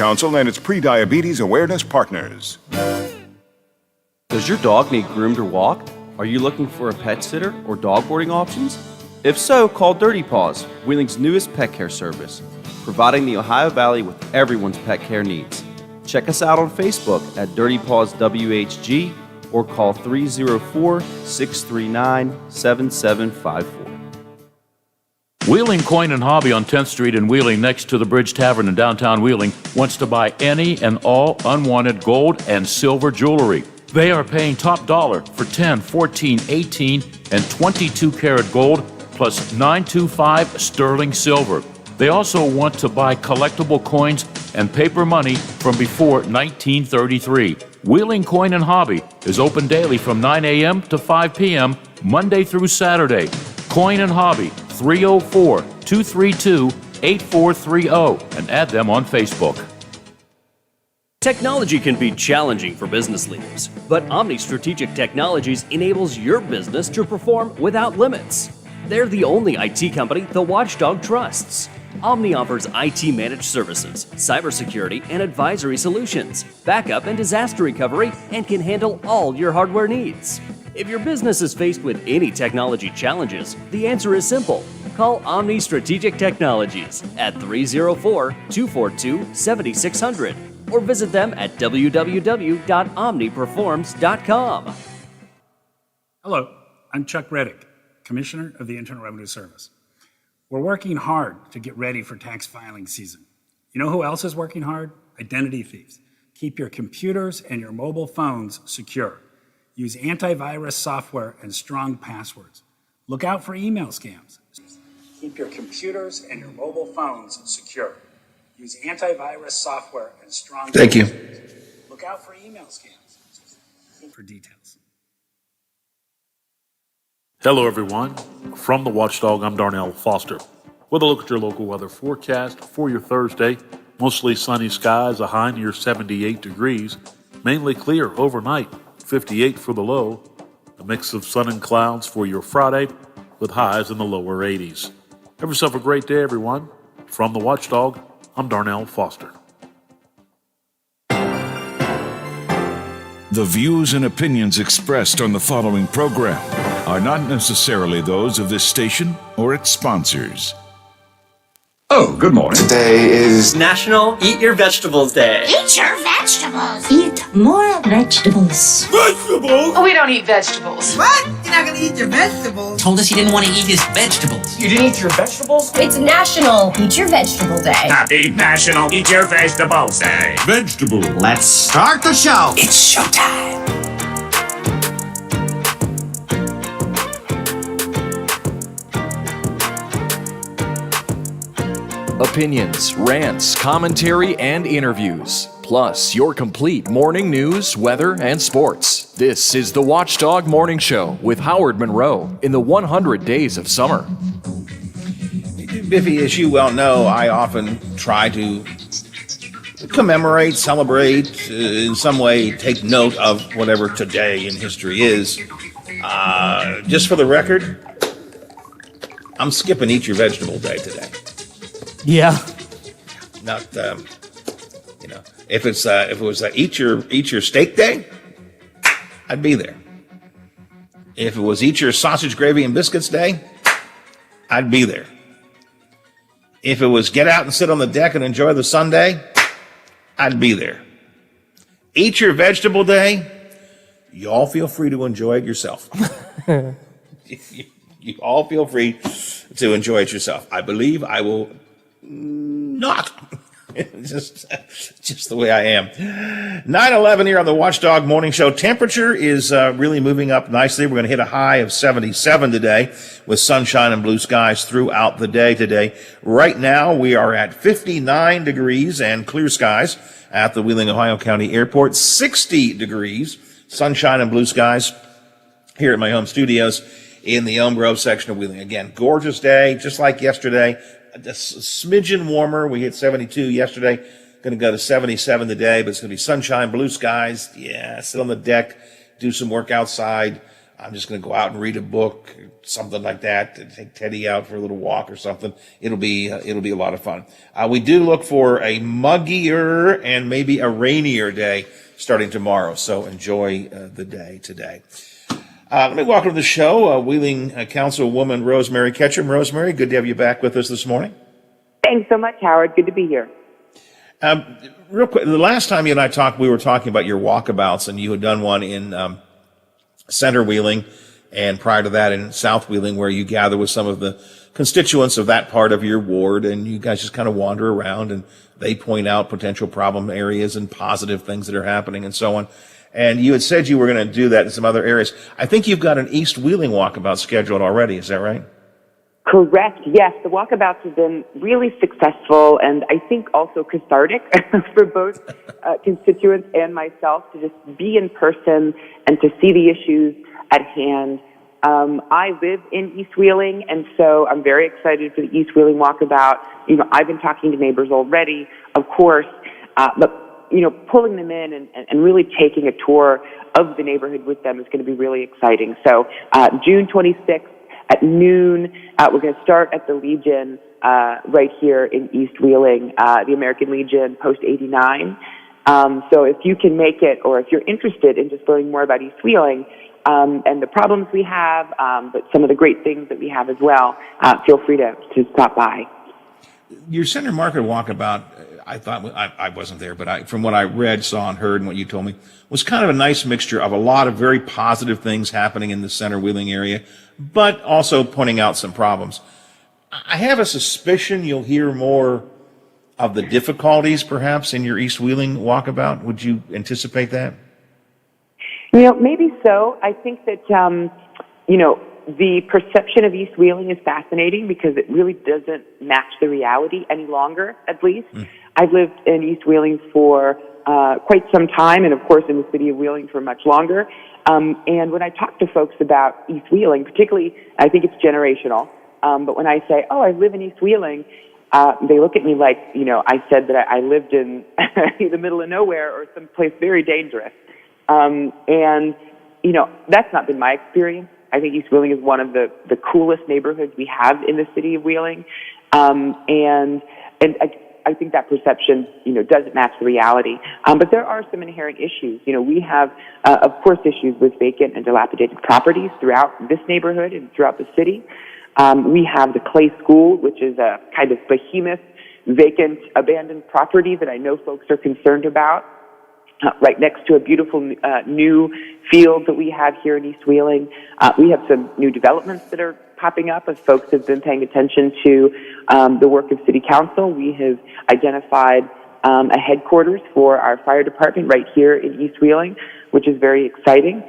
Council and its pre-diabetes awareness partners. Does your dog need groomed or walked? Are you looking for a pet sitter or dog boarding options? If so, call Dirty Paws, Wheeling's newest pet care service, providing the Ohio Valley with everyone's pet care needs. Check us out on Facebook at Dirty Paws WHG or call 304-639-7754. Wheeling Coin and Hobby on 10th Street in Wheeling, next to the Bridge Tavern in downtown Wheeling, wants to buy any and all unwanted gold and silver jewelry. They are paying top dollar for 10, 14, 18, and 22 karat gold plus 925 sterling silver. They also want to buy collectible coins and paper money from before 1933. Wheeling Coin and Hobby is open daily from 9 a.m. to 5 p.m., Monday through Saturday. Coin and Hobby, 304-232-8430, and add them on Facebook. Technology can be challenging for business leaders, but Omni Strategic Technologies enables your business to perform without limits. They're the only IT company the Watchdog trusts. Omni offers IT managed services, cybersecurity and advisory solutions, backup and disaster recovery, and can handle all your hardware needs. If your business is faced with any technology challenges, the answer is simple. Call Omni Strategic Technologies at 304-242-7600 or visit them at www.omniperforms.com. Hello, I'm Chuck Reddick, Commissioner of the Internal Revenue Service. We're working hard to get ready for tax filing season. You know who else is working hard? Identity thieves. Keep your computers and your mobile phones secure. Use antivirus software and strong passwords. Look out for email scams. Keep your computers and your mobile phones secure. Use antivirus software and strong Thank you. Look out for email scams. For details. Hello, everyone. From the Watchdog, I'm Darnell Foster. With a look at your local weather forecast for your Thursday, mostly sunny skies, a high near 78 degrees, mainly clear overnight, 58 for the low, a mix of sun and clouds for your Friday, with highs in the lower 80s. Have yourself a great day, everyone. From the Watchdog, I'm Darnell Foster. The views and opinions expressed on the following program are not necessarily those of this station or its sponsors. Oh, good morning. Today is National Eat Your Vegetables Day. Eat your vegetables. Eat more vegetables. Vegetables? Oh, we don't eat vegetables. What? You're not gonna eat your vegetables? Told us he didn't want to eat his vegetables. You didn't eat your vegetables? It's National Eat Your Vegetable Day. Happy National Eat Your Vegetables Day. Vegetable. Let's start the show. It's showtime. Opinions, rants, commentary, and interviews. Plus, your complete morning news, weather, and sports. This is the Watchdog Morning Show with Howard Monroe in the 100 Days of Summer. Biffy, as you well know, I often try to commemorate, celebrate, in some way take note of whatever today in history is. Just for the record, I'm skipping Eat Your Vegetable Day today. Yeah. Not, if it was Eat Your Steak Day, I'd be there. If it was Eat Your Sausage, Gravy, and Biscuits Day, I'd be there. If it was Get Out and Sit on the Deck and Enjoy the Sun Day, I'd be there. Eat Your Vegetable Day, you all feel free to enjoy it yourself. You all feel free to enjoy it yourself. I believe I will not. just the way I am. 9:11 here on the Watchdog Morning Show. Temperature is really moving up nicely. We're going to hit a high of 77 today with sunshine and blue skies throughout the day today. Right now, we are at 59 degrees and clear skies at the Wheeling, Ohio County Airport. 60 degrees, sunshine and blue skies here at my home studios in the Elm Grove section of Wheeling. Again, gorgeous day, just like yesterday. A smidgen warmer. We hit 72 yesterday. Going to go to 77 today, but it's going to be sunshine, blue skies. Yeah, sit on the deck, do some work outside. I'm just going to go out and read a book, something like that, to take Teddy out for a little walk or something. It'll be a lot of fun. We do look for a muggier and maybe a rainier day starting tomorrow, so enjoy the day today. Let me welcome to the show Wheeling Councilwoman Rosemary Ketchum. Rosemary, good to have you back with us this morning. Thanks so much, Howard. Good to be here. Real quick, the last time you and I talked, we were talking about your walkabouts, and you had done one in Center Wheeling, and prior to that in South Wheeling, where you gather with some of the constituents of that part of your ward, and you guys just kind of wander around, and they point out potential problem areas and positive things that are happening and so on. And you had said you were going to do that in some other areas. I think you've got an East Wheeling walkabout scheduled already. Is that right? Correct. Yes, the walkabouts have been really successful, and I think also cathartic for both constituents and myself to just be in person and to see the issues at hand. I live in East Wheeling, and so I'm very excited for the East Wheeling walkabout. You know, I've been talking to neighbors already, of course, but you know, pulling them in and really taking a tour of the neighborhood with them is going to be really exciting. So June 26th at noon, we're going to start at the Legion right here in East Wheeling, the American Legion, Post 89. So if you can make it, or if you're interested in just learning more about East Wheeling and the problems we have, but some of the great things that we have as well, feel free to stop by. Your Center Market walkabout, I thought, I wasn't there, but from what I read, saw, and heard, and what you told me, was kind of a nice mixture of a lot of very positive things happening in the Center Wheeling area, but also pointing out some problems. I have a suspicion you'll hear more of the difficulties, perhaps, in your East Wheeling walkabout. Would you anticipate that? You know, maybe so. I think that, you know, the perception of East Wheeling is fascinating because it really doesn't match the reality any longer, at least. I've lived in East Wheeling for quite some time, and of course in the city of Wheeling for much longer. And when I talk to folks about East Wheeling, particularly, I think it's generational, but when I say, oh, I live in East Wheeling, they look at me like, you know, I said that I lived in the middle of nowhere or someplace very dangerous. And, you know, that's not been my experience. I think East Wheeling is one of the coolest neighborhoods we have in the city of Wheeling. And I think that perception, you know, doesn't match the reality. But there are some inherent issues. You know, we have, of course, issues with vacant and dilapidated properties throughout this neighborhood and throughout the city. We have the Clay School, which is a kind of behemoth, vacant, abandoned property that I know folks are concerned about. Right next to a beautiful new field that we have here in East Wheeling. We have some new developments that are popping up as folks have been paying attention to the work of City Council. We have identified a headquarters for our fire department right here in East Wheeling, which is very exciting.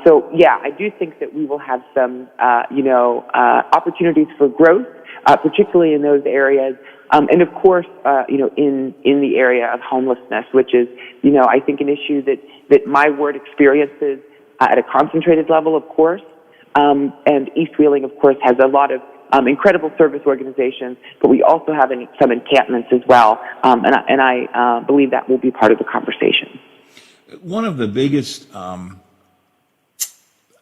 So, yeah, I do think that we will have some, opportunities for growth, particularly in those areas. And of course, in the area of homelessness, which is, you know, I think an issue that my ward experiences at a concentrated level, of course. And East Wheeling, of course, has a lot of incredible service organizations, but we also have some encampments as well. And I believe that will be part of the conversation. One of the biggest, I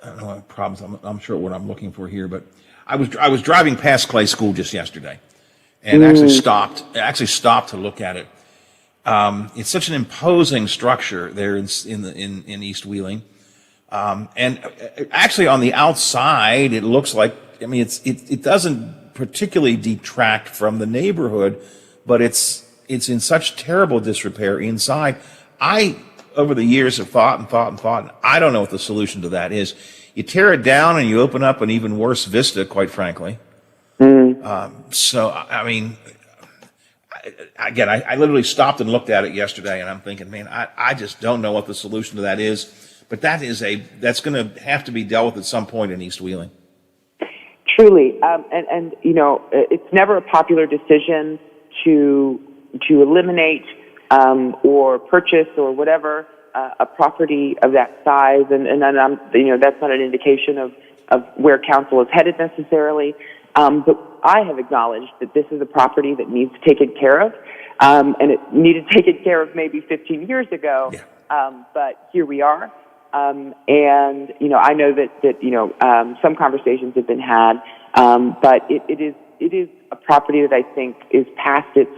don't know what problems, I'm sure what I'm looking for here, but I was driving past Clay School just yesterday. And actually stopped to look at it. It's such an imposing structure there in East Wheeling, and actually on the outside it looks like, I mean, it doesn't particularly detract from the neighborhood, but it's in such terrible disrepair inside. I over the years have thought, and I don't know what the solution to that is. You tear it down and you open up an even worse vista, quite frankly. So, I mean, again, I literally stopped and looked at it yesterday, and I'm thinking, man, I just don't know what the solution to that is. But that's going to have to be dealt with at some point in East Wheeling. Truly, and you know, it's never a popular decision to eliminate or purchase or whatever a property of that size, and that's not an indication of where council is headed necessarily. But I have acknowledged that this is a property that needs taken care of, and it needed taken care of maybe 15 years ago. Yeah. But here we are. And, I know that some conversations have been had, but it is a property that I think is past its,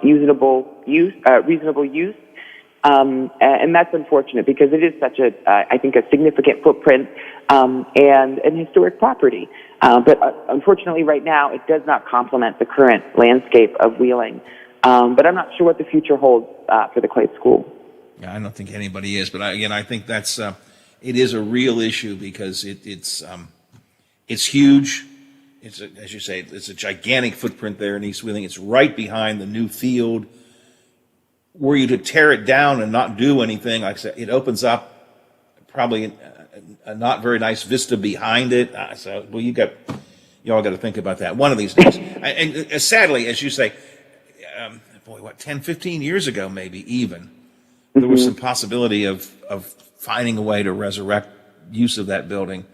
reasonable use. And that's unfortunate because it is such I think a significant footprint, and an historic property. But unfortunately right now it does not complement the current landscape of Wheeling. But I'm not sure what the future holds, for the Clay School. Yeah, I don't think anybody is, but I think that's it is a real issue because it's huge. As you say, it's a gigantic footprint there in East Wheeling. It's right behind the new field. Were you to tear it down and not do anything, like I said, it opens up probably a not very nice vista behind it. You all got to think about that one of these days. And sadly, as you say, 10, 15 years ago, maybe even, there was some possibility of finding a way to resurrect use of that building.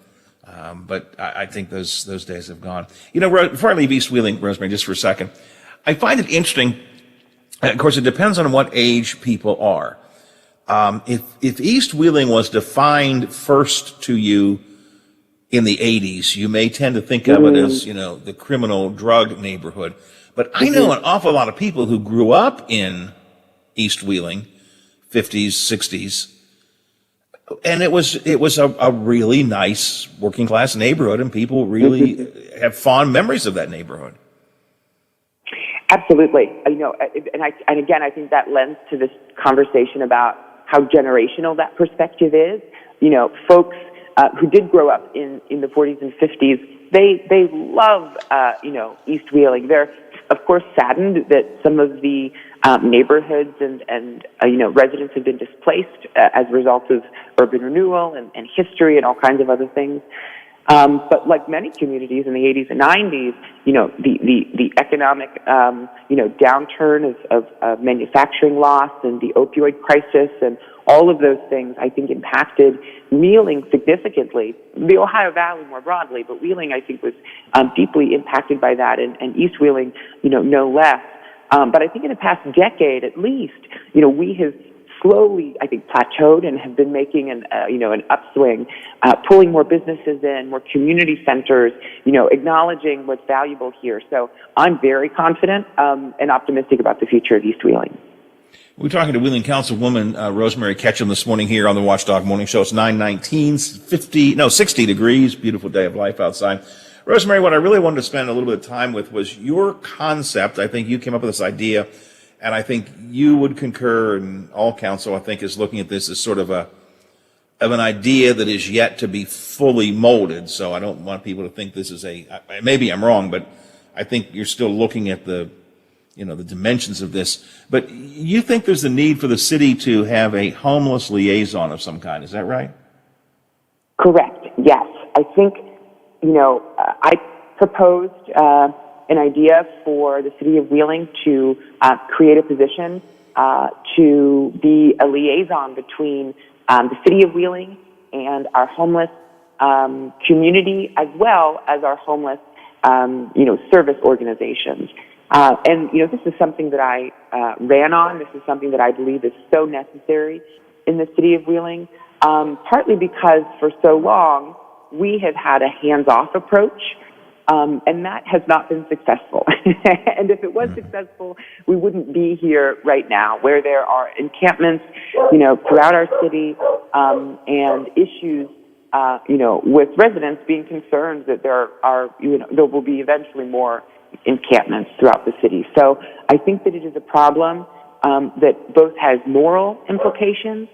But I think those days have gone. Before I leave East Wheeling, Rosemary, just for a second, I find it interesting. Of course, it depends on what age people are. If East Wheeling was defined first to you in the 80s, you may tend to think of it as, the criminal drug neighborhood. But I know an awful lot of people who grew up in East Wheeling, 50s, 60s, and it was a really nice working class neighborhood, and people really have fond memories of that neighborhood. Absolutely. And again, I think that lends to this conversation about how generational that perspective is. Folks who did grow up in the 40s and 50s, they love, East Wheeling. They're, of course, saddened that some of the neighborhoods and residents have been displaced as a result of urban renewal and history and all kinds of other things. But like many communities in the 80s and 90s, the economic, downturn of manufacturing loss and the opioid crisis and all of those things, I think, impacted Wheeling significantly. The Ohio Valley more broadly, but Wheeling, I think, was deeply impacted by that, and East Wheeling, no less. But I think in the past decade, at least, we have slowly, I think, plateaued and have been making an upswing, pulling more businesses in, more community centers, acknowledging what's valuable here. So I'm very confident and optimistic about the future of East Wheeling. We're talking to Wheeling Councilwoman Rosemary Ketchum this morning here on the Watchdog Morning Show. It's 60 degrees, beautiful day of life outside. Rosemary, what I really wanted to spend a little bit of time with was your concept. I think you came up with this idea, and I think you would concur, and all council, I think, is looking at this as sort of an idea that is yet to be fully molded. So I don't want people to think this is maybe I'm wrong, but I think you're still looking at the dimensions of this. But you think there's a need for the city to have a homeless liaison of some kind. Is that right? Correct. Yes. I think, I proposed an idea for the city of Wheeling to create a position to be a liaison between the city of Wheeling and our homeless community, as well as our homeless, service organizations. And this is something that I ran on. This is something that I believe is so necessary in the city of Wheeling, partly because for so long we have had a hands-off approach, and that has not been successful. And if it was successful, we wouldn't be here right now, where there are encampments, throughout our city, and issues, with residents being concerned that there will be eventually more encampments throughout the city. So I think that it is a problem that both has moral implications,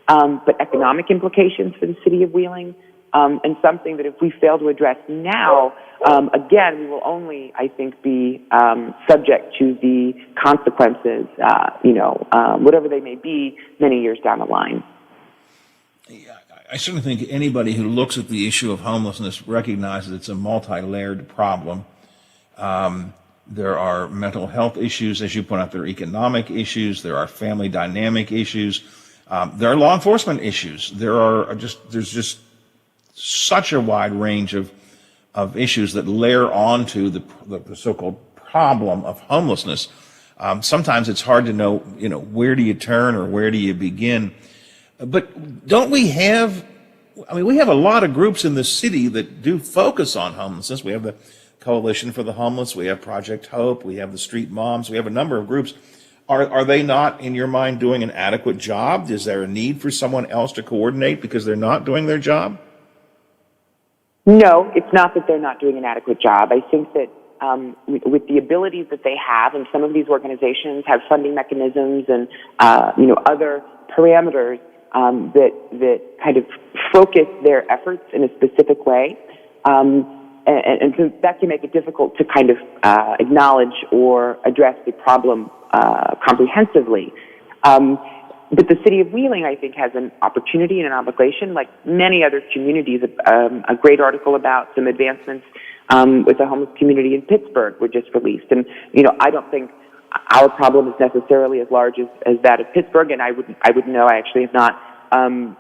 but economic implications for the city of Wheeling, and something that if we fail to address now, again, we will only, I think, be subject to the consequences, whatever they may be, many years down the line. I certainly think anybody who looks at the issue of homelessness recognizes it's a multi-layered problem. There are mental health issues, as you point out. There are economic issues. There are family dynamic issues. There are law enforcement issues. There's just such a wide range of issues that layer onto the so-called problem of homelessness. Sometimes it's hard to know, where do you turn or where do you begin? But don't we have, we have a lot of groups in the city that do focus on homelessness. We have the Coalition for the Homeless, we have Project Hope, we have the Street Moms, we have a number of groups. Are they not, in your mind, doing an adequate job? Is there a need for someone else to coordinate because they're not doing their job? No, it's not that they're not doing an adequate job. I think that with the abilities that they have, and some of these organizations have funding mechanisms and other parameters that kind of focus their efforts in a specific way, and so that can make it difficult to kind of acknowledge or address the problem comprehensively. But the city of Wheeling, I think, has an opportunity and an obligation, like many other communities. A great article about some advancements with the homeless community in Pittsburgh were just released. And, I don't think our problem is necessarily as large as that of Pittsburgh, and I would know. I actually have not, done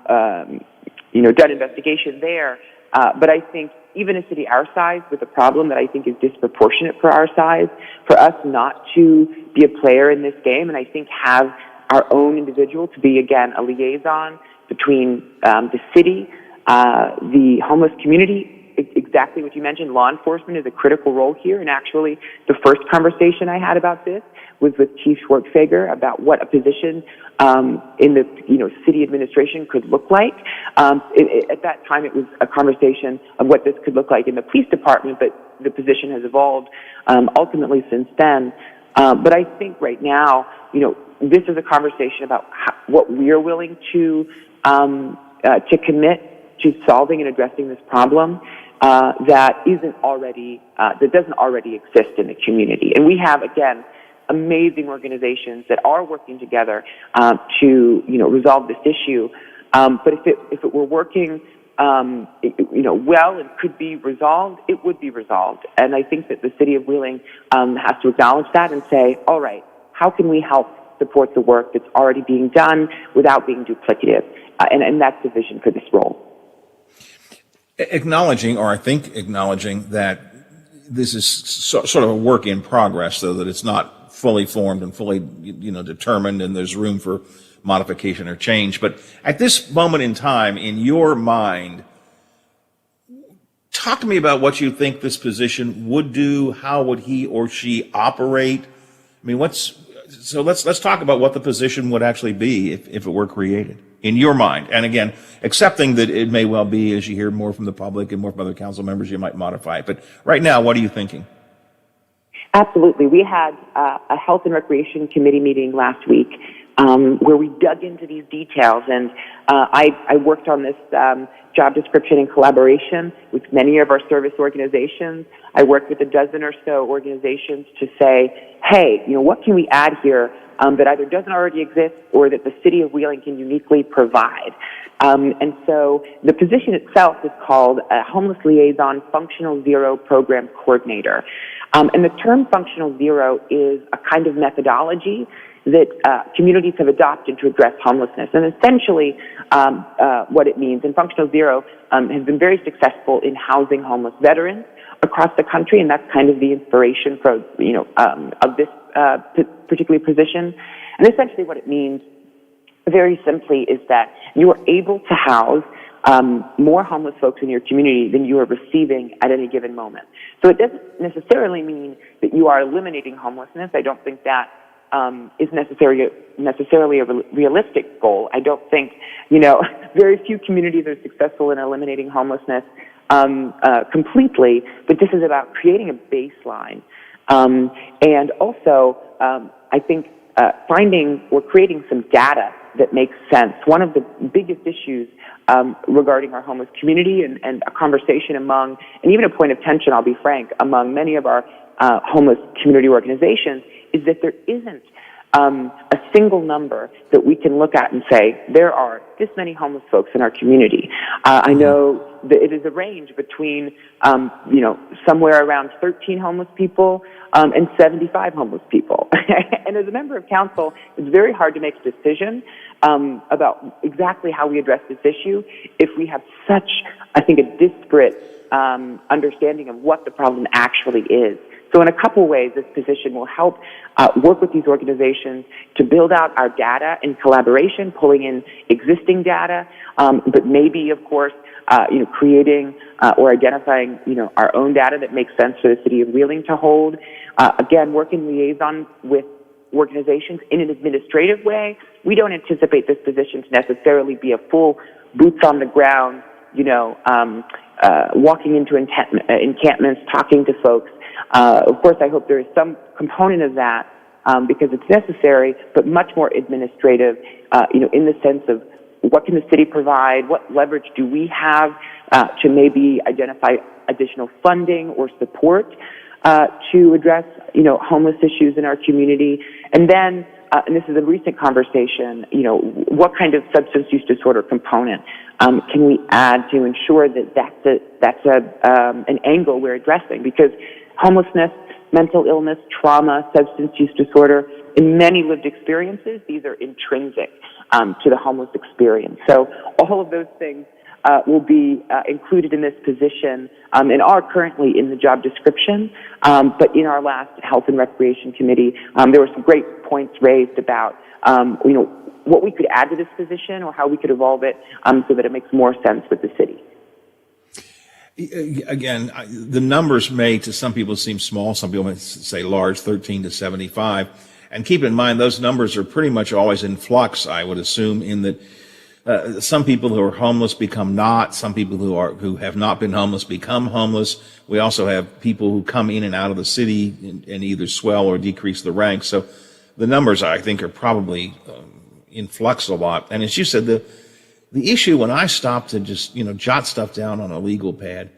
investigation there. But I think even a city our size with a problem that I think is disproportionate for our size, for us not to be a player in this game, and I think have our own individual to be, again, a liaison between the city, the homeless community, exactly what you mentioned. Law enforcement is a critical role here, and actually the first conversation I had about this was with Chief Schwartzfager about what a position in the city administration could look like. At that time, it was a conversation of what this could look like in the police department, but the position has evolved ultimately since then. But I think right now, this is a conversation about what we're willing to commit to solving and addressing this problem that doesn't already exist in the community. And we have, again, amazing organizations that are working together to resolve this issue. But if it were working well and could be resolved, it would be resolved. And I think that the city of Wheeling has to acknowledge that and say, all right, how can we help support the work that's already being done without being duplicative? And that's the vision for this role. Acknowledging that this is sort of a work in progress, though, that it's not fully formed and fully, determined, and there's room for modification or change. But at this moment in time, in your mind, talk to me about what you think this position would do. How would he or she operate? Let's talk about what the position would actually be if it were created in your mind. And again, accepting that it may well be, as you hear more from the public and more from other council members, you might modify it. But right now, what are you thinking? Absolutely. We had a Health and Recreation Committee meeting last week where we dug into these details, and I worked on this job description in collaboration with many of our service organizations. I worked with a dozen or so organizations to say, hey, what can we add here that either doesn't already exist or that the city of Wheeling can uniquely provide? And so the position itself is called a Homeless Liaison Functional Zero Program Coordinator. And the term Functional Zero is a kind of methodology that communities have adopted to address homelessness. And essentially what it means, and Functional Zero has been very successful in housing homeless veterans across the country, and that's kind of the inspiration for, of this particular position. And essentially what it means, very simply, is that you are able to house more homeless folks in your community than you are receiving at any given moment. So it doesn't necessarily mean that you are eliminating homelessness. I don't think that is necessarily a realistic goal. I don't think, very few communities are successful in eliminating homelessness completely, but this is about creating a baseline. And also, I think creating some data that makes sense. One of the biggest issues regarding our homeless community and a conversation among, and even a point of tension, I'll be frank, among many of our homeless community organizations is that there isn't a single number that we can look at and say, there are this many homeless folks in our community. I know that it is a range between, somewhere around 13 homeless people and 75 homeless people. And as a member of council, it's very hard to make a decision about exactly how we address this issue if we have such, I think, a disparate understanding of what the problem actually is. So in a couple ways, this position will help work with these organizations to build out our data in collaboration, pulling in existing data, but maybe, of course, creating or identifying, our own data that makes sense for the city of Wheeling to hold. Again, working liaison with organizations in an administrative way. We don't anticipate this position to necessarily be a full boots on the ground, walking into encampments, talking to folks. Of course, I hope there is some component of that because it's necessary, but much more administrative, in the sense of what can the city provide, what leverage do we have to maybe identify additional funding or support to address, homeless issues in our community. And then, and this is a recent conversation, what kind of substance use disorder component can we add to ensure that that's an angle we're addressing? Because homelessness, mental illness, trauma, substance use disorder, in many lived experiences, these are intrinsic to the homeless experience. So all of those things will be included in this position and are currently in the job description. But in our last Health and Recreation Committee, there were some great points raised about, what we could add to this position or how we could evolve it so that it makes more sense with the city. Again, the numbers may, to some people, seem small. Some people may say large, 13 to 75. And keep in mind, those numbers are pretty much always in flux, I would assume, in that some people who are homeless become not. Some people who have not been homeless become homeless. We also have people who come in and out of the city and either swell or decrease the ranks. So the numbers, I think, are probably in flux a lot. And as you said, the issue when I stopped to just, jot stuff down on a legal pad,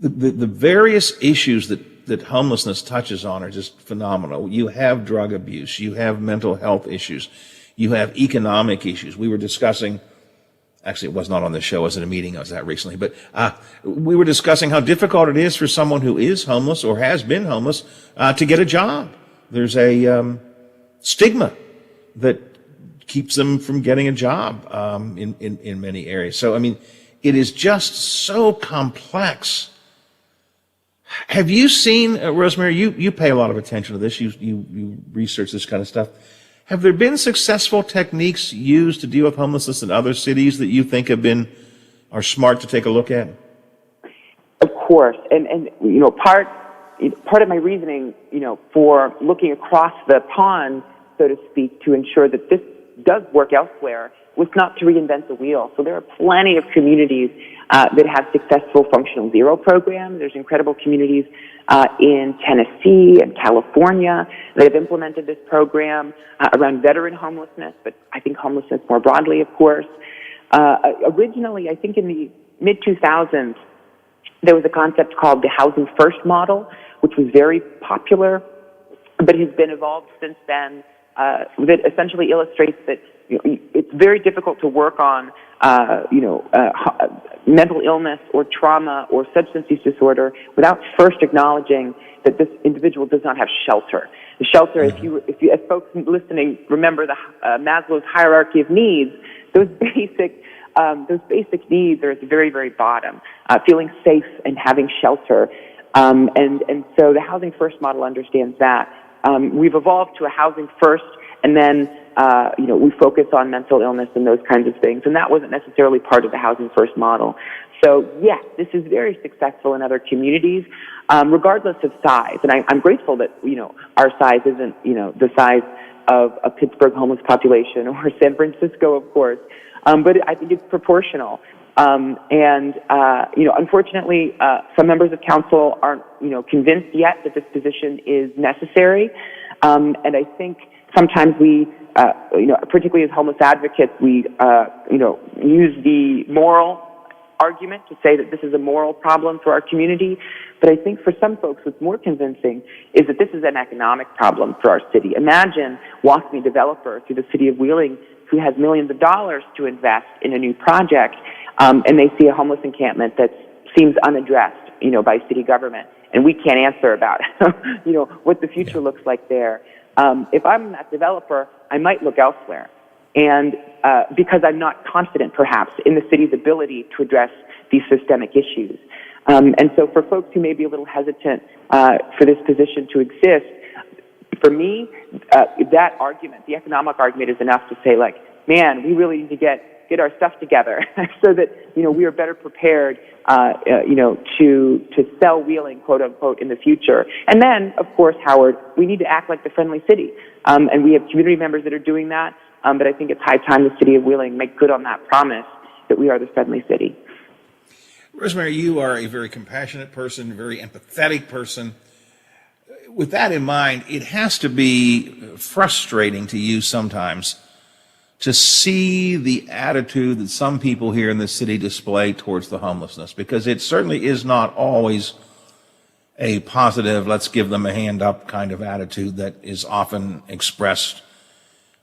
the various issues that homelessness touches on are just phenomenal. You have drug abuse, you have mental health issues, you have economic issues. We were discussing, actually it was not on the show, I was at a meeting I was at recently, but we were discussing how difficult it is for someone who is homeless or has been homeless to get a job. There's a stigma that keeps them from getting a job in many areas. So, I mean, it is just so complex. Have you seen, Rosemary, you pay a lot of attention to this, you research this kind of stuff. Have there been successful techniques used to deal with homelessness in other cities that you think are smart to take a look at? Of course, and part of my reasoning, for looking across the pond, so to speak, to ensure that this does work elsewhere was not to reinvent the wheel. So there are plenty of communities that have successful functional zero programs. There's incredible communities in Tennessee and California that have implemented this program around veteran homelessness, but I think homelessness more broadly, of course. Originally, I think in the mid-2000s, there was a concept called the Housing First model, which was very popular, but has been evolved since then, that essentially illustrates that it's very difficult to work on, mental illness or trauma or substance use disorder without first acknowledging that this individual does not have shelter. The shelter, if you, as folks listening remember the Maslow's hierarchy of needs, those basic needs are at the very, very bottom. Feeling safe and having shelter, and so the Housing First model understands that. We've evolved to a housing first, and then we focus on mental illness and those kinds of things, and that wasn't necessarily part of the Housing First model. So yes, this is very successful in other communities, regardless of size. And I'm grateful that our size isn't the size of a Pittsburgh homeless population or San Francisco, of course, but I think it's proportional. Unfortunately, some members of council aren't, convinced yet that this position is necessary. And I think sometimes we, particularly as homeless advocates, we, use the moral argument to say that this is a moral problem for our community. But I think for some folks, what's more convincing is that this is an economic problem for our city. Imagine walking a developer through the city of Wheeling who has millions of dollars to invest in a new project, and they see a homeless encampment that seems unaddressed, by city government, and we can't answer about, what the future looks like there. If I'm that developer, I might look elsewhere, and because I'm not confident, perhaps, in the city's ability to address these systemic issues. And so for folks who may be a little hesitant for this position to exist, for me, that argument, the economic argument, is enough to say, like, man, we really need to get our stuff together so that, we are better prepared, to sell Wheeling, quote unquote, in the future. And then, of course, Howard, we need to act like the friendly city. And we have community members that are doing that. But I think it's high time the city of Wheeling make good on that promise that we are the friendly city. Rosemary, you are a very compassionate person, very empathetic person. With that in mind, it has to be frustrating to you sometimes to see the attitude that some people here in the city display towards the homelessness, because it certainly is not always a positive, let's give them a hand up kind of attitude that is often expressed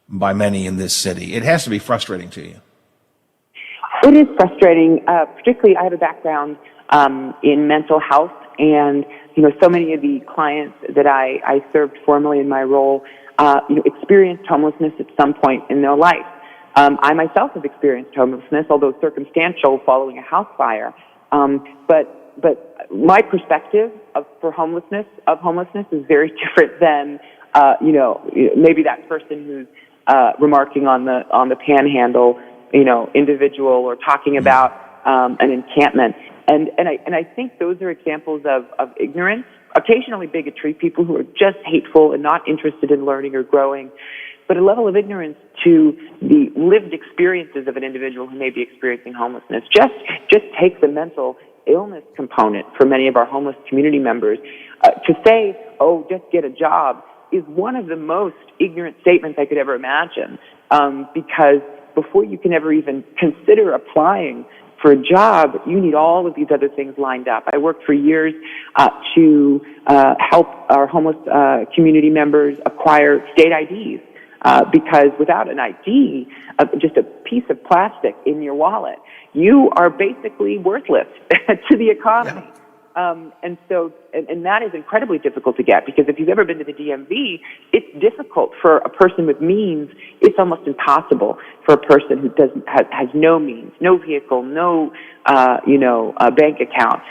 by many in this city. It has to be frustrating to you. It is frustrating, particularly I have a background in mental health, and so many of the clients that I served formerly in my role, experienced homelessness at some point in their life. I myself have experienced homelessness, although circumstantial, following a house fire. But my perspective of homelessness is very different than maybe that person who's remarking on the Panhandle, individual, or talking about an encampment. And I think those are examples of ignorance, occasionally bigotry, people who are just hateful and not interested in learning or growing, but a level of ignorance to the lived experiences of an individual who may be experiencing homelessness. Just take the mental illness component for many of our homeless community members. To say, oh, just get a job, is one of the most ignorant statements I could ever imagine, because before you can ever even consider applying for a job, you need all of these other things lined up. I worked for years to help our homeless community members acquire state IDs, because without an ID, just a piece of plastic in your wallet, you are basically worthless to the economy. And that is incredibly difficult to get, because if you've ever been to the DMV, it's difficult for a person with means. It's almost impossible for a person who has no means, no vehicle, no bank account,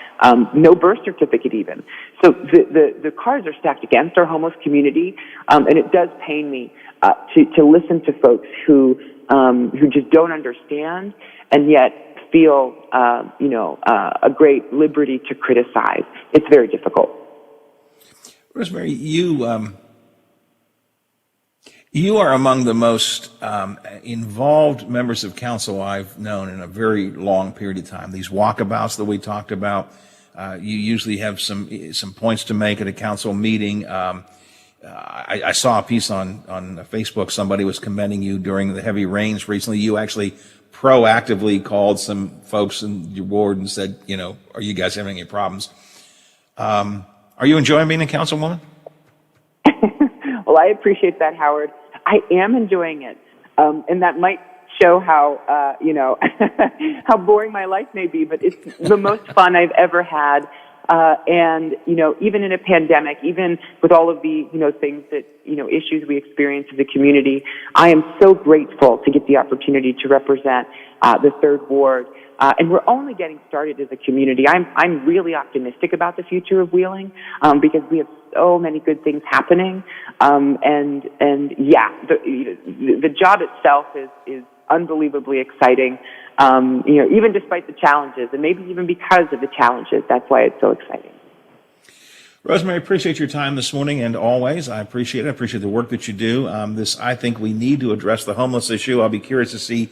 no birth certificate even. So the cards are stacked against our homeless community, and it does pain me to listen to folks who just don't understand, and yet feel, a great liberty to criticize. It's very difficult. Rosemary, you are among the most involved members of council I've known in a very long period of time. These walkabouts that we talked about, you usually have some points to make at a council meeting. I saw a piece on Facebook. Somebody was commending you during the heavy rains recently. You actually proactively called some folks in your ward and said, are you guys having any problems? Are you enjoying being a councilwoman? Well, I appreciate that, Howard. I am enjoying it. And that might show how, how boring my life may be, but it's the most fun I've ever had. And, even in a pandemic, even with all of the, things that, issues we experience as a community, I am so grateful to get the opportunity to represent the Third Ward. And we're only getting started as a community. I'm really optimistic about the future of Wheeling, because we have so many good things happening. And yeah, the job itself is unbelievably exciting. Even despite the challenges, and maybe even because of the challenges, that's why it's so exciting. Rosemary, appreciate your time this morning, and always, I appreciate it. I appreciate the work that you do. I think we need to address the homeless issue. I'll be curious to see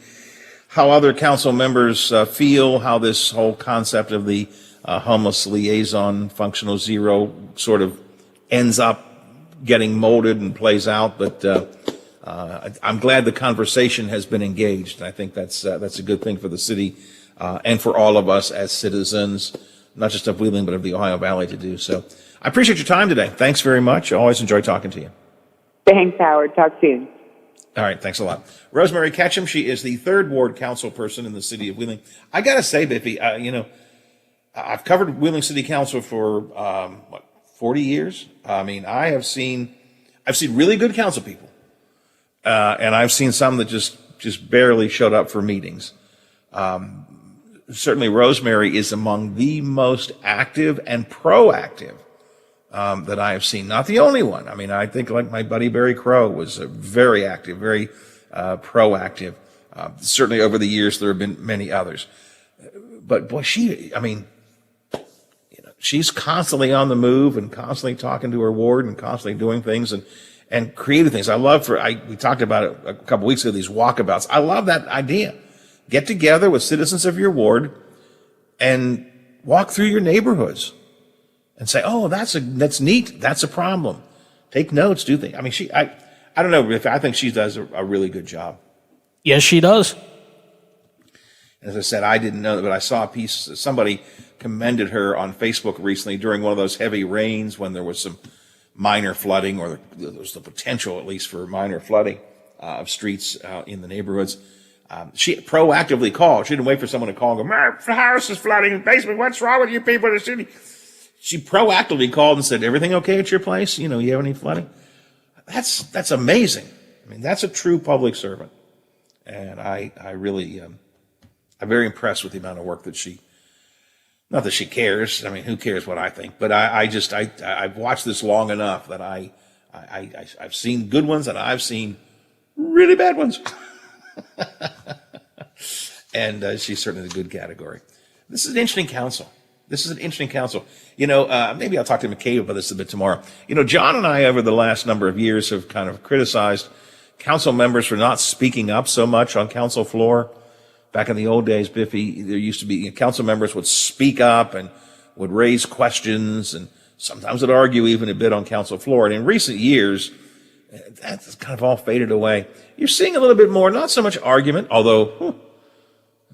how other council members feel, how this whole concept of the homeless liaison, functional zero, sort of ends up getting molded and plays out. But I'm glad the conversation has been engaged. I think that's a good thing for the city and for all of us as citizens, not just of Wheeling, but of the Ohio Valley to do. So I appreciate your time today. Thanks very much. I always enjoy talking to you. Thanks, Howard. Talk soon. All right. Thanks a lot. Rosemary Ketchum, she is the Third Ward council person in the city of Wheeling. I got to say, Biffy, I've covered Wheeling City Council for, 40 years? I mean, I've seen really good council people. And I've seen some that just barely showed up for meetings. certainly Rosemary is among the most active and proactive that I have seen. Not the only one. I mean, I think like my buddy Barry Crow was very active, very proactive. Certainly over the years, there have been many others. But boy, she's constantly on the move and constantly talking to her ward and constantly doing things and creative things. I love we talked about it a couple weeks ago, these walkabouts. I love that idea. Get together with citizens of your ward and walk through your neighborhoods and say, oh, that's neat. That's a problem. Take notes, do things. I mean, I don't know if I think she does a really good job. Yes, she does. As I said, I didn't know that, but I saw a piece, somebody commended her on Facebook recently during one of those heavy rains when there was some minor flooding, or there was the potential at least for minor flooding of streets in the neighborhoods. She proactively called. She didn't wait for someone to call and go, my house is flooding in the basement. What's wrong with you people in the city? She proactively called and said, everything okay at your place? You have any flooding? That's amazing. I mean, that's a true public servant. And I really, I'm very impressed with the amount of work that not that she cares. I mean, who cares what I think? But I've watched this long enough that I've seen good ones and I've seen really bad ones. And she's certainly in a good category. This is an interesting council. Maybe I'll talk to McCabe about this a bit tomorrow. John and I, over the last number of years, have kind of criticized council members for not speaking up so much on council floor. Back in the old days, Biffy, there used to be council members would speak up and would raise questions and sometimes would argue even a bit on council floor. And in recent years, that's kind of all faded away. You're seeing a little bit more, not so much argument, although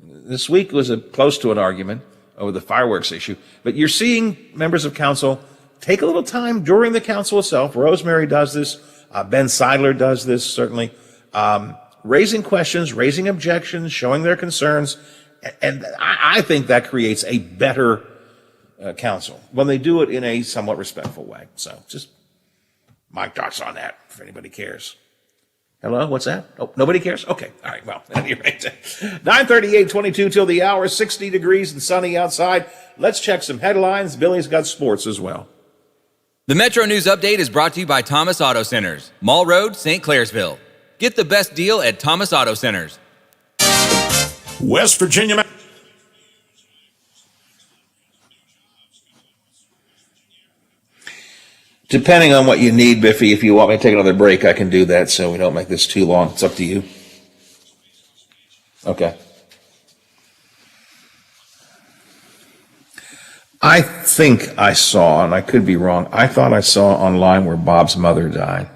this week was close to an argument over the fireworks issue. But you're seeing members of council take a little time during the council itself. Rosemary does this. Ben Seidler does this, certainly. Raising questions, raising objections, showing their concerns. And I think that creates a better council when they do it in a somewhat respectful way. So just my thoughts on that, if anybody cares. Hello, what's that? Oh, nobody cares? Okay, all right, well, at any rate. 9:38, 22 till the hour, 60 degrees and sunny outside. Let's check some headlines. Billy's got sports as well. The Metro News Update is brought to you by Thomas Auto Centers, Mall Road, St. Clairsville. Get the best deal at Thomas Auto Centers. West Virginia. Depending on what you need, Biffy, if you want me to take another break, I can do that so we don't make this too long. It's up to you. Okay. I think I saw, and I could be wrong, I thought I saw online where Bob's mother died,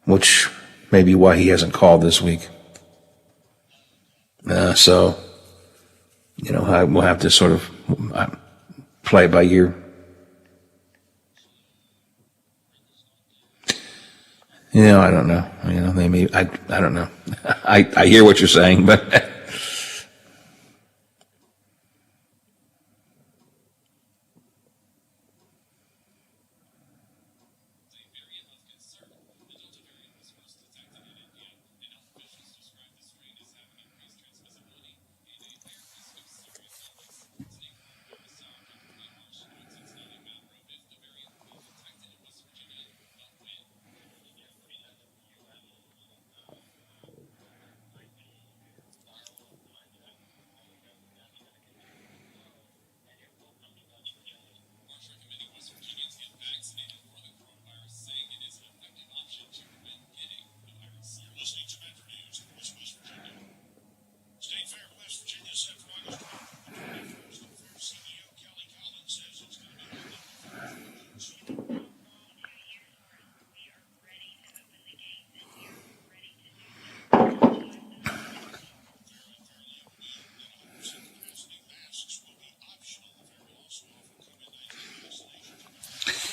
which may be why he hasn't called this week. So, we'll have to sort of play it by ear. I don't know. They may, I don't know. I hear what you're saying, but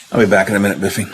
I'll be back in a minute, Biffy.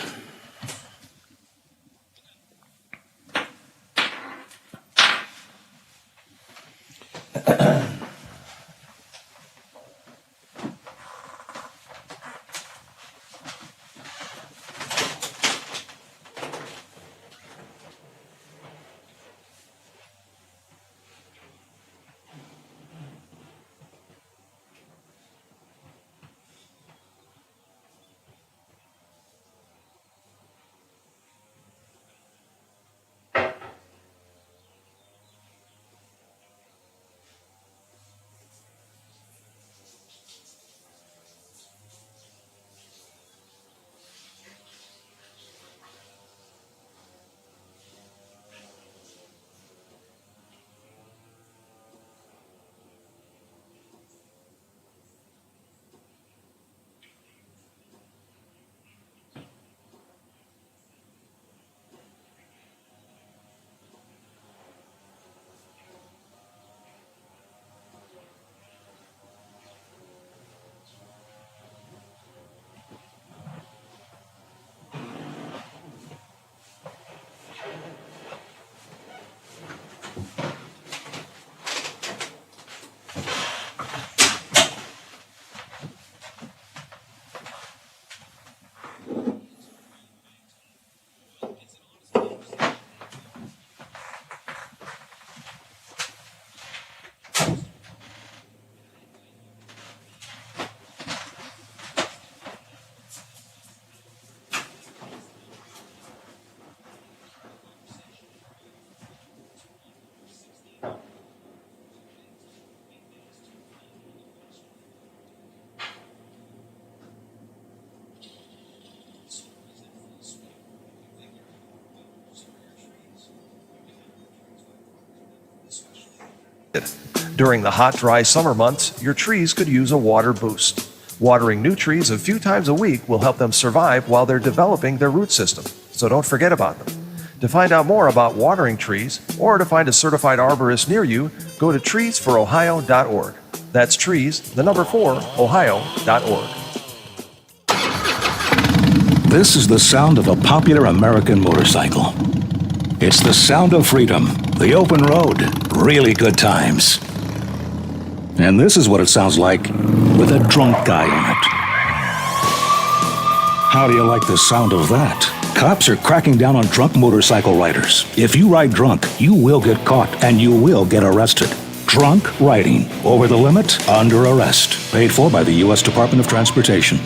During the hot, dry summer months, your trees could use a water boost. Watering new trees a few times a week will help them survive while they're developing their root system, so don't forget about them. To find out more about watering trees or to find a certified arborist near you, go to treesforohio.org. That's trees, the number 4, ohio.org. This is the sound of a popular American motorcycle. It's the sound of freedom, the open road, really good times. And this is what it sounds like with a drunk guy on it. How do you like the sound of that? Cops are cracking down on drunk motorcycle riders. If you ride drunk, you will get caught and you will get arrested. Drunk riding, over the limit, under arrest. Paid for by the U.S. Department of Transportation.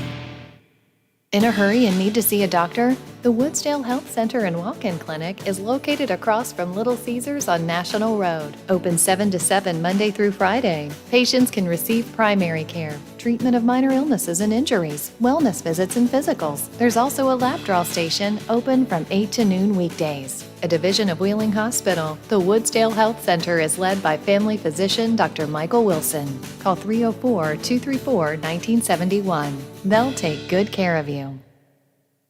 In a hurry and need to see a doctor? The Woodsdale Health Center and Walk-In Clinic is located across from Little Caesars on National Road. Open 7 to 7 Monday through Friday. Patients can receive primary care, treatment of minor illnesses and injuries, wellness visits and physicals. There's also a lab draw station open from 8 to noon weekdays. A division of Wheeling Hospital, the Woodsdale Health Center is led by family physician Dr. Michael Wilson. Call 304-234-1971. They'll take good care of you.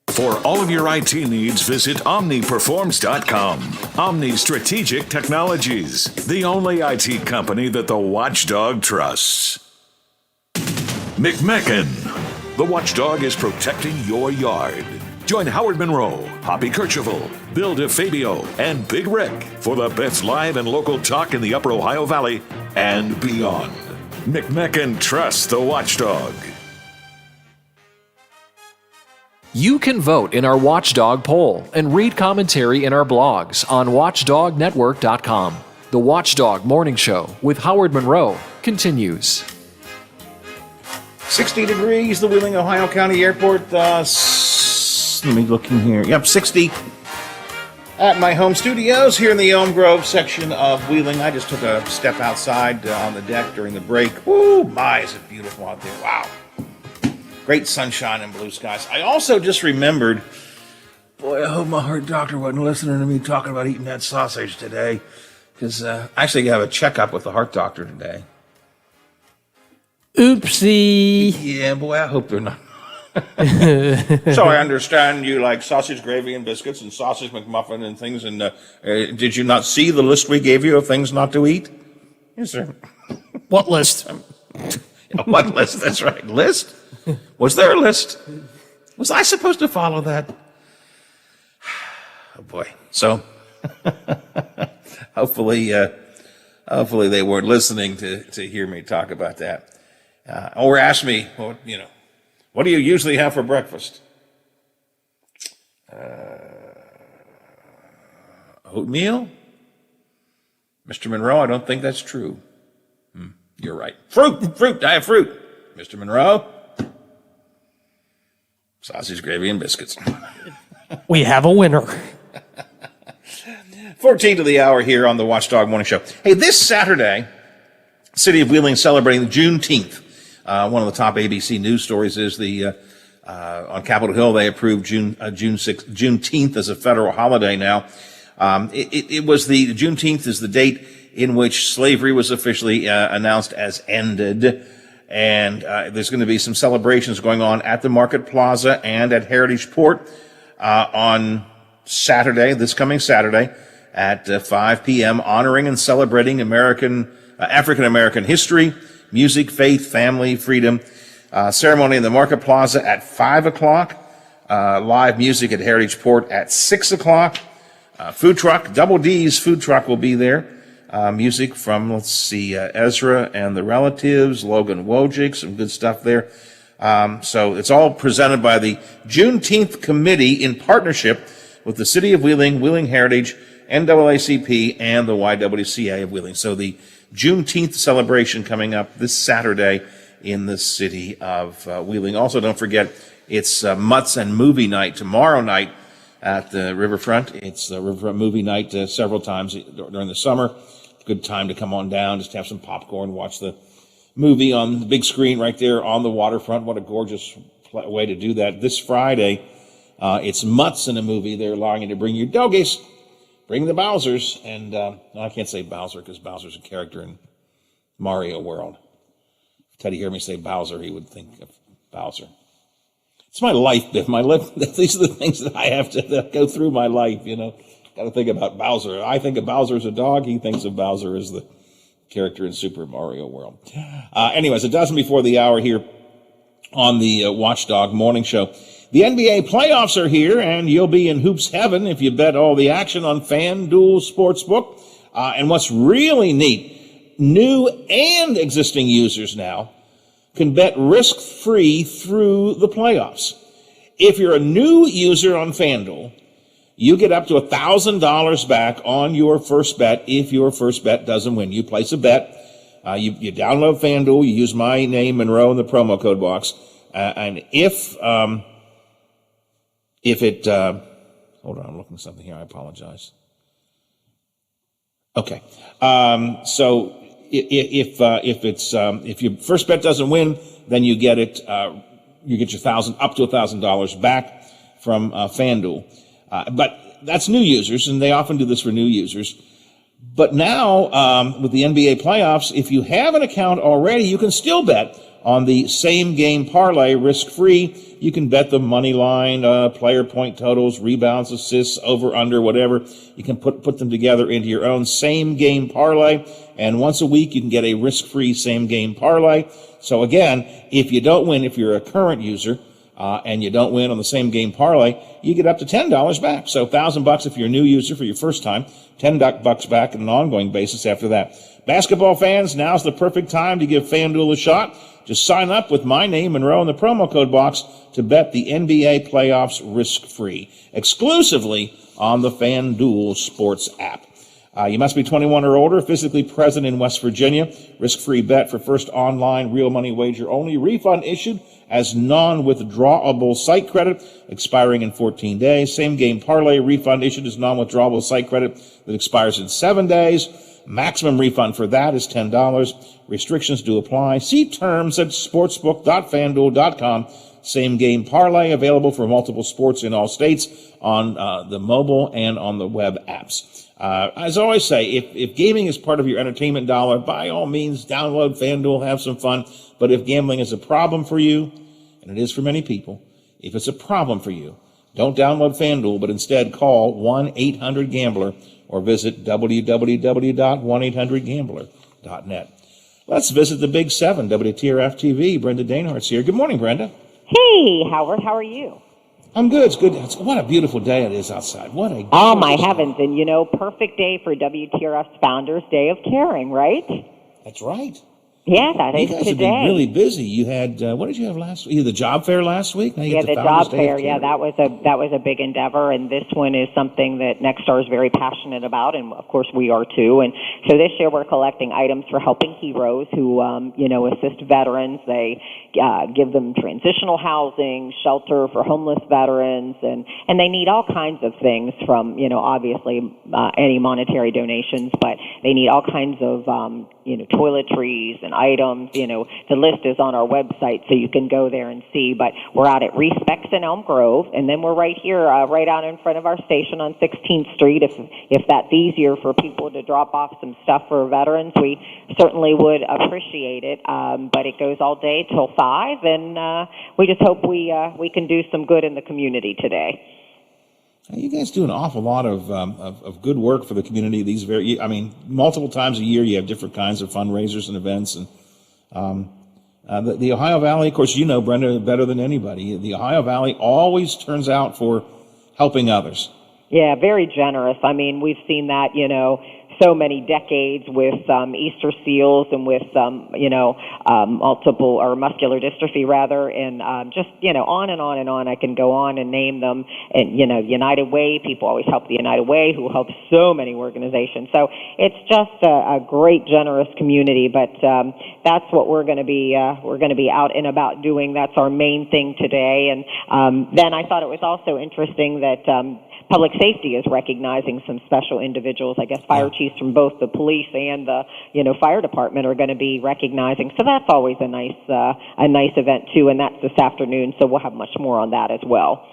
For all of your IT needs, visit OmniPerforms.com. Omni Strategic Technologies, the only IT company that the watchdog trusts. McMecken. The watchdog is protecting your yard. Join Howard Monroe, Hoppy Kercheval, Bill DeFabio, and Big Rick for the best live and local talk in the Upper Ohio Valley and beyond. McMecken trusts the watchdog. You can vote in our Watchdog poll and read commentary in our blogs on watchdognetwork.com. The Watchdog Morning Show with Howard Monroe continues. 60 degrees, the Wheeling, Ohio County Airport. Let me look in here. Yep, 60 at my home studios here in the Elm Grove section of Wheeling. I just took a step outside on the deck during the break. Woo, my, is it beautiful out there. Wow. Great sunshine and blue skies. I also just remembered, boy, I hope my heart doctor wasn't listening to me talking about eating that sausage today, because I actually have a checkup with the heart doctor today. Oopsie. Yeah, boy, I hope they're not. So I understand you like sausage gravy and biscuits and sausage McMuffin and things. And did you not see the list we gave you of things not to eat? Yes, sir. What list? What list? That's right. List? Was there a list? Was I supposed to follow that? Oh boy. So hopefully they weren't listening to hear me talk about that. Or ask me, well, what do you usually have for breakfast? Oatmeal? Mr. Monroe, I don't think that's true. You're right. Fruit. I have fruit. Mr. Monroe? Sausage, gravy, and biscuits. We have a winner. 14 to the hour here on the Watchdog Morning Show. Hey, this Saturday, City of Wheeling celebrating Juneteenth. One of the top ABC news stories is on Capitol Hill they approved Juneteenth as a federal holiday now. It was the Juneteenth is the date in which slavery was officially announced as ended. And there's going to be some celebrations going on at the Market Plaza and at Heritage Port on Saturday, this coming Saturday at 5 p.m., honoring and celebrating African-American history, music, faith, family, freedom. Ceremony in the Market Plaza at 5 o'clock. Live music at Heritage Port at 6 o'clock. Food truck, Double D's food truck will be there. Music from, Ezra and the Relatives, Logan Wojcik, some good stuff there. So it's all presented by the Juneteenth Committee in partnership with the City of Wheeling, Wheeling Heritage, NAACP, and the YWCA of Wheeling. So the Juneteenth celebration coming up this Saturday in the city of Wheeling. Also, don't forget, it's Mutts and Movie Night tomorrow night at the Riverfront. It's Riverfront Movie Night several times during the summer. Good time to come on down, just have some popcorn, watch the movie on the big screen right there on the waterfront. What a gorgeous way to do that. This Friday, it's Mutts in a movie. They're allowing you to bring your doggies, bring the Bowsers, and I can't say Bowser because Bowser's a character in Mario World. If Teddy heard me say Bowser, he would think of Bowser. It's my life, Biff. These are the things that I have to go through my life, Got to think about Bowser. I think of Bowser as a dog. He thinks of Bowser as the character in Super Mario World. Anyways, a dozen before the hour here on the Watchdog Morning Show. The NBA playoffs are here, and you'll be in hoops heaven if you bet all the action on FanDuel Sportsbook. And what's really neat, new and existing users now can bet risk-free through the playoffs. If you're a new user on FanDuel, you get up to $1,000 back on your first bet if your first bet doesn't win. You place a bet, you download FanDuel, you use my name, Monroe, in the promo code box, and if it, hold on, I'm looking at something here, I apologize. Okay, so if your first bet doesn't win, then you get it. You get your up to $1,000 back from FanDuel. But that's new users, and they often do this for new users. But now, with the NBA playoffs, if you have an account already, you can still bet on the same game parlay risk-free. You can bet the money line, player point totals, rebounds, assists, over, under, whatever. You can put them together into your own same game parlay. And once a week, you can get a risk-free same game parlay. So again, if you don't win, if you're a current user, and you don't win on the same game parlay, you get up to $10 back. So $1,000 if you're a new user for your first time, $10 back on an ongoing basis after that. Basketball fans, now's the perfect time to give FanDuel a shot. Just sign up with my name, Monroe, in the promo code box to bet the NBA playoffs risk-free, exclusively on the FanDuel Sports app. You must be 21 or older, physically present in West Virginia. Risk-free bet for first online real money wager only. Refund issued as non-withdrawable site credit, expiring in 14 days. Same game parlay refund issued as non-withdrawable site credit that expires in 7 days. Maximum refund for that is $10. Restrictions do apply. See terms at sportsbook.fanduel.com. Same game parlay available for multiple sports in all states on the mobile and on the web apps. As I always say, if gaming is part of your entertainment dollar, by all means, download FanDuel, have some fun. But if gambling is a problem for you, and it is for many people, if it's a problem for you, don't download FanDuel, but instead call 1-800-GAMBLER or visit www.1800gambler.net. Let's visit the Big Seven, WTRF-TV. Brenda Dainhart's here. Good morning, Brenda. Hey, Howard. How are you? I'm good. It's good. What a beautiful day it is outside. What a Oh, my heavens. And, perfect day for WTRF's Founders Day of Caring, right? That's right. Yeah, that is today. You guys today. have been really busy. You had, what did you have last week? You had the job fair last week? Now you Yeah, get the Founders job Day of fair. Yeah, Caring. that was a big endeavor, and this one is something that Nexstar is very passionate about, and of course we are too. And so this year we're collecting items for Helping Heroes, who assist veterans. They give them transitional housing, shelter for homeless veterans, and they need all kinds of things from obviously any monetary donations, but they need all kinds of toiletries and items. The list is on our website, so you can go there and see. But we're out at Respecs in Elm Grove, and then we're right here, right out in front of our station on 16th Street. If that's easier for people to drop off some stuff for veterans, we certainly would appreciate it. But it goes all day till 5, and we just hope we can do some good in the community today. You guys do an awful lot of good work for the community. Multiple times a year you have different kinds of fundraisers and events. And the Ohio Valley, of course, Brenda, better than anybody. The Ohio Valley always turns out for helping others. Yeah, very generous. We've seen that, so many decades with Easter seals and with multiple or muscular dystrophy rather, and just on and on and on. I can go on and name them. And United Way, people always help the United Way, who helps so many organizations. So it's just a great, generous community. But that's what we're going to be out and about doing. That's our main thing today. And then I thought it was also interesting that Public Safety is recognizing some special individuals. I guess fire chiefs from both the police and the fire department are going to be recognizing. So that's always a nice event too, and that's this afternoon. So we'll have much more on that as well.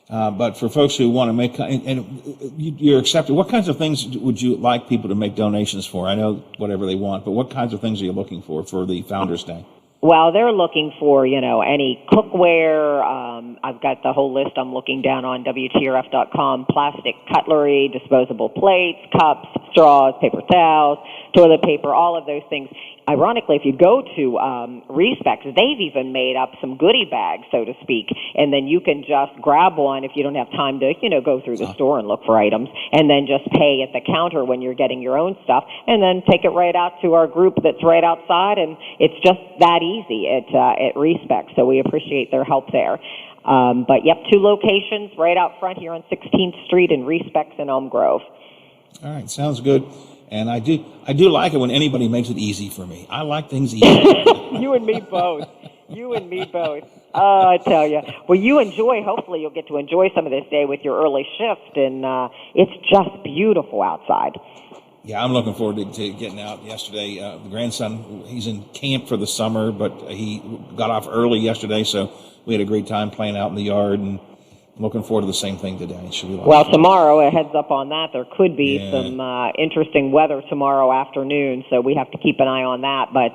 But for folks who want to make, and you're accepted, what kinds of things would you like people to make donations for? I know whatever they want, but what kinds of things are you looking for the Founders Day? Well, they're looking for, any cookware. I've got the whole list I'm looking down on WTRF.com, plastic cutlery, disposable plates, cups, straws, paper towels, toilet paper, all of those things. Ironically, if you go to Respect, they've even made up some goodie bags, so to speak, and then you can just grab one if you don't have time to, go through the store and look for items, and then just pay at the counter when you're getting your own stuff, and then take it right out to our group that's right outside, and it's just that easy at Respect, so we appreciate their help there. But, yep, 2 locations right out front here on 16th Street in Respects in Elm Grove. All right, sounds good. And I do like it when anybody makes it easy for me. I like things easy. You and me both. You and me both. Oh, I tell you. Well, hopefully you'll get to enjoy some of this day with your early shift, and it's just beautiful outside. Yeah, I'm looking forward to getting out. Yesterday, the grandson, he's in camp for the summer, but he got off early yesterday, so we had a great time playing out in the yard, and I'm looking forward to the same thing today. It should be a lot of fun. Tomorrow, a heads up on that, there could be some interesting weather tomorrow afternoon, so we have to keep an eye on that, but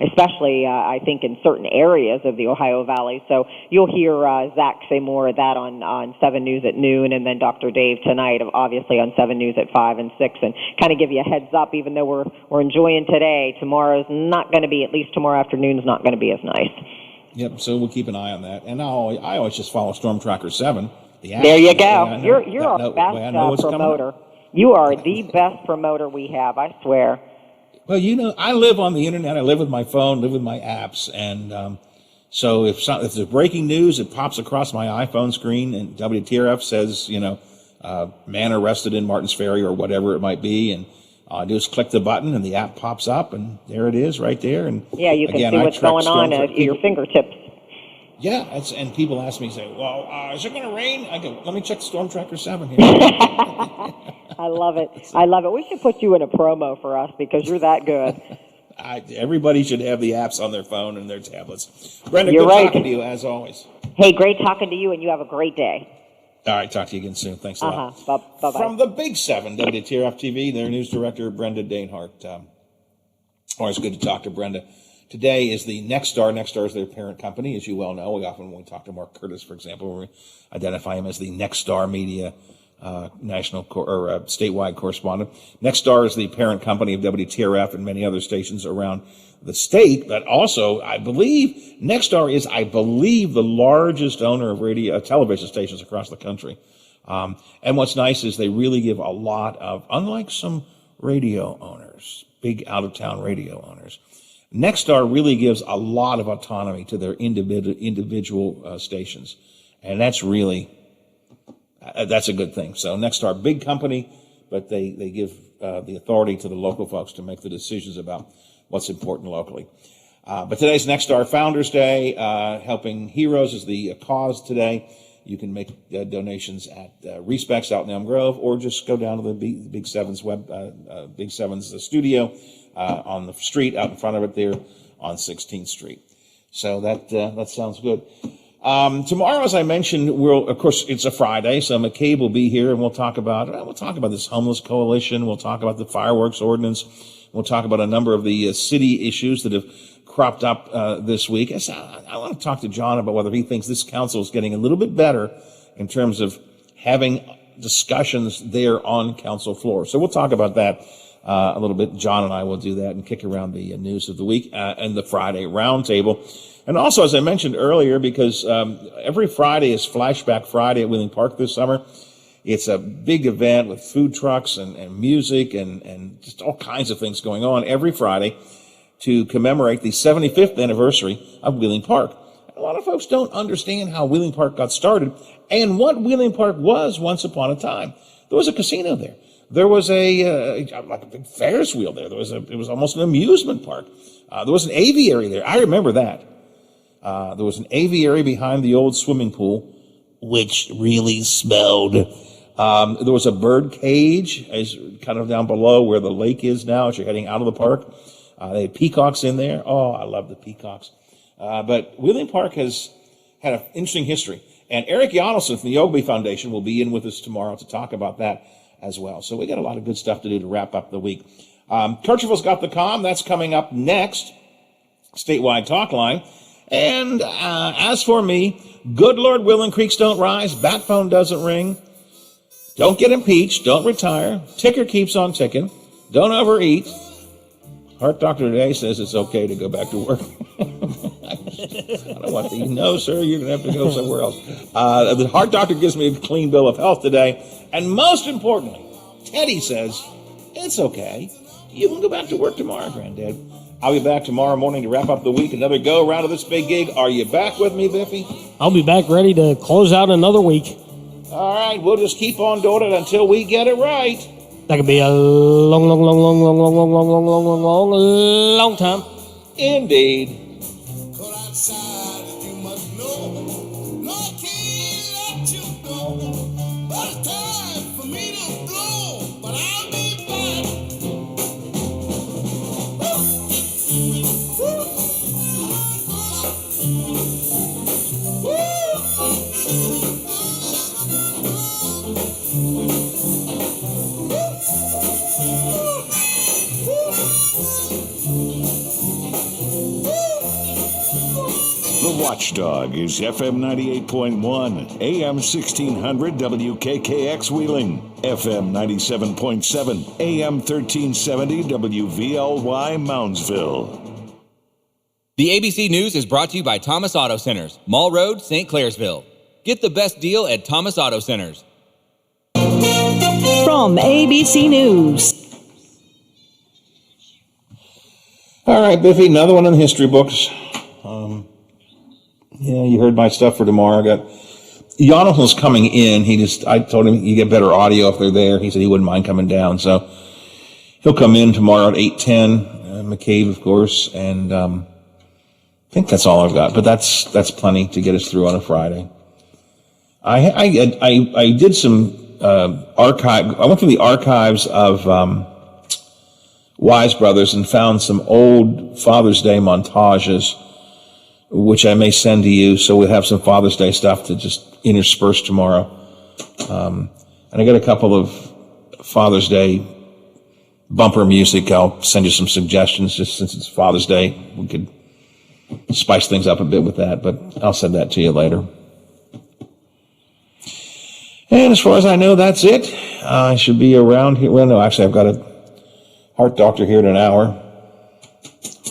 especially, I think, in certain areas of the Ohio Valley. So you'll hear Zach say more of that on 7 News at noon, and then Dr. Dave tonight, obviously, on 7 News at 5 and 6, and kind of give you a heads up, even though we're enjoying today, tomorrow's not going to be, at least tomorrow afternoon's not going to be as nice. Yep, so we'll keep an eye on that. And I always just follow Storm Tracker 7. The app. There you go. You're our best promoter. You are the best promoter we have, I swear. Well, I live on the internet. I live with my phone, live with my apps. And so if there's breaking news, it pops across my iPhone screen, and WTRF says, man arrested in Martins Ferry or whatever it might be. And all I do is click the button, and the app pops up, and there it is right there. And yeah, you can see what's going on at your fingertips. Yeah, and people ask me, say, well, is it going to rain? I go, let me check Storm Tracker 7 here. I love it. I love it. We should put you in a promo for us because you're that good. Everybody should have the apps on their phone and their tablets. Brenda, you're good right. talking to you, as always. Hey, great talking to you, and you have a great day. All right, talk to you again soon. Thanks a lot. Bye-bye. From the Big 7, WTRF TV, their news director, Brenda Danehart. Always good to talk to Brenda. Today is the Nexstar. Nexstar is their parent company, as you well know. When we talk to Mark Curtis, for example, we identify him as the Nexstar Media national or statewide correspondent. Nexstar is the parent company of WTRF and many other stations around the state, but also, I believe, Nexstar is, the largest owner of television stations across the country. And what's nice is they really give a lot of, unlike some radio owners, big out-of-town radio owners, Nexstar really gives a lot of autonomy to their individual stations. And that's really, that's a good thing. So Nexstar, big company, but they give the authority to the local folks to make the decisions about what's important locally. But today's Nexstar Founders Day. Helping Heroes is the cause today. You can make donations at Respects out in Elm Grove, or just go down to the Big Seven's Big Seven's studio on the street out in front of it there on 16th Street. So that sounds good. Tomorrow, as I mentioned, of course, it's a Friday, so McCabe will be here, and we'll talk about this homeless coalition. We'll talk about the fireworks ordinance. We'll talk about a number of the city issues that have cropped up this week. I want to talk to John about whether he thinks this council is getting a little bit better in terms of having discussions there on council floor. So we'll talk about that a little bit. John and I will do that and kick around the news of the week and the Friday roundtable. And also, as I mentioned earlier, because every Friday is Flashback Friday at Wheeling Park this summer. It's a big event with food trucks and music and just all kinds of things going on every Friday to commemorate the 75th anniversary of Wheeling Park. A lot of folks don't understand how Wheeling Park got started and what Wheeling Park was once upon a time. There was a casino there. There was like a big Ferris wheel there. It was almost an amusement park. There was an aviary there. I remember that. There was an aviary behind the old swimming pool, which really smelled. There was a bird cage, as kind of down below where the lake is now, as you're heading out of the park. They had peacocks in there. Oh, I love the peacocks. But Wheeling Park has had an interesting history. And Eric Jonelson from the Ogilvy Foundation will be in with us tomorrow to talk about that as well. So we got a lot of good stuff to do to wrap up the week. Kirchhoff's got the calm. That's coming up next. Statewide Talk Line. And as for me, good Lord willing, creeks don't rise, bat phone doesn't ring. Don't get impeached, don't retire, ticker keeps on ticking, don't overeat. Heart doctor today says it's okay to go back to work. I don't want to. No, sir, you're going to have to go somewhere else. The heart doctor gives me a clean bill of health today. And most importantly, Teddy says, it's okay. You can go back to work tomorrow, Granddad. I'll be back tomorrow morning to wrap up the week. Another go-around of this big gig. Are you back with me, Biffy? I'll be back ready to close out another week. All right, we'll just keep on doing it until we get it right. That could be a long time. Indeed. The Watchdog is FM 98.1, AM 1600 WKKX Wheeling, FM 97.7, AM 1370 WVLY Moundsville. The ABC News is brought to you by Thomas Auto Centers, Mall Road, St. Clairsville. Get the best deal at Thomas Auto Centers. From ABC News. All right, Biffy, another one in the history books. Yeah, you heard my stuff for tomorrow. Jonathan's coming in. I told him you get better audio if they're there. He said he wouldn't mind coming down. So he'll come in tomorrow at 8:10. McCabe, of course. And I think that's all I've got. But that's plenty to get us through on a Friday. I did some archive. I went through the archives of Wise Brothers and found some old Father's Day montages, which I may send to you, so we'll have some Father's Day stuff to just intersperse tomorrow. And I got a couple of Father's Day bumper music. I'll send you some suggestions, just since it's Father's Day. We could spice things up a bit with that, but I'll send that to you later. And as far as I know, that's it. I should be around here. Well, no, actually, I've got a heart doctor here in an hour.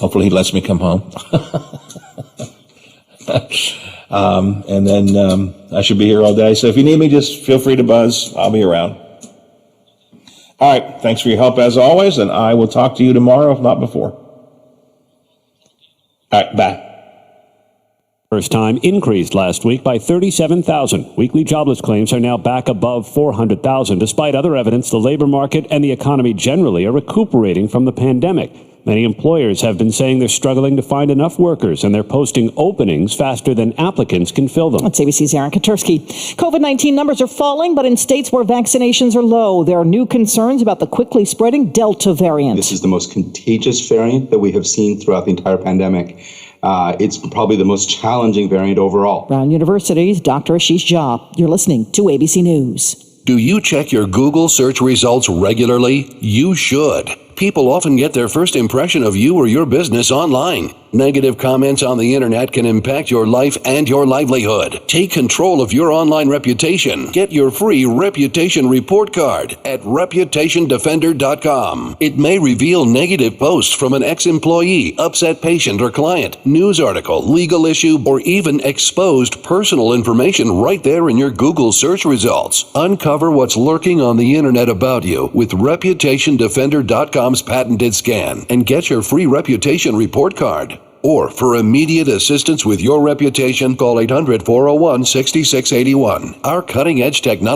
Hopefully he lets me come home. And then I should be here all day. So if you need me, just feel free to buzz. I'll be around. All right. Thanks for your help as always, and I will talk to you tomorrow, if not before. All right. Bye. First time increased last week by 37,000. Weekly jobless claims are now back above 400,000. Despite other evidence, the labor market and the economy generally are recuperating from the pandemic. Many employers have been saying they're struggling to find enough workers, and they're posting openings faster than applicants can fill them. That's ABC's Aaron Katursky. COVID-19 numbers are falling, but in states where vaccinations are low, there are new concerns about the quickly spreading Delta variant. This is the most contagious variant that we have seen throughout the entire pandemic. It's probably the most challenging variant overall. Brown University's Dr. Ashish Jha. You're listening to ABC News. Do you check your Google search results regularly? You should. People often get their first impression of you or your business online. Negative comments on the internet can impact your life and your livelihood. Take control of your online reputation. Get your free reputation report card at reputationdefender.com. It may reveal negative posts from an ex-employee, upset patient or client, news article, legal issue, or even exposed personal information right there in your Google search results. Uncover what's lurking on the internet about you with reputationdefender.com's patented scan and get your free reputation report card. Or for immediate assistance with your reputation, call 800-401-6681. Our cutting-edge technology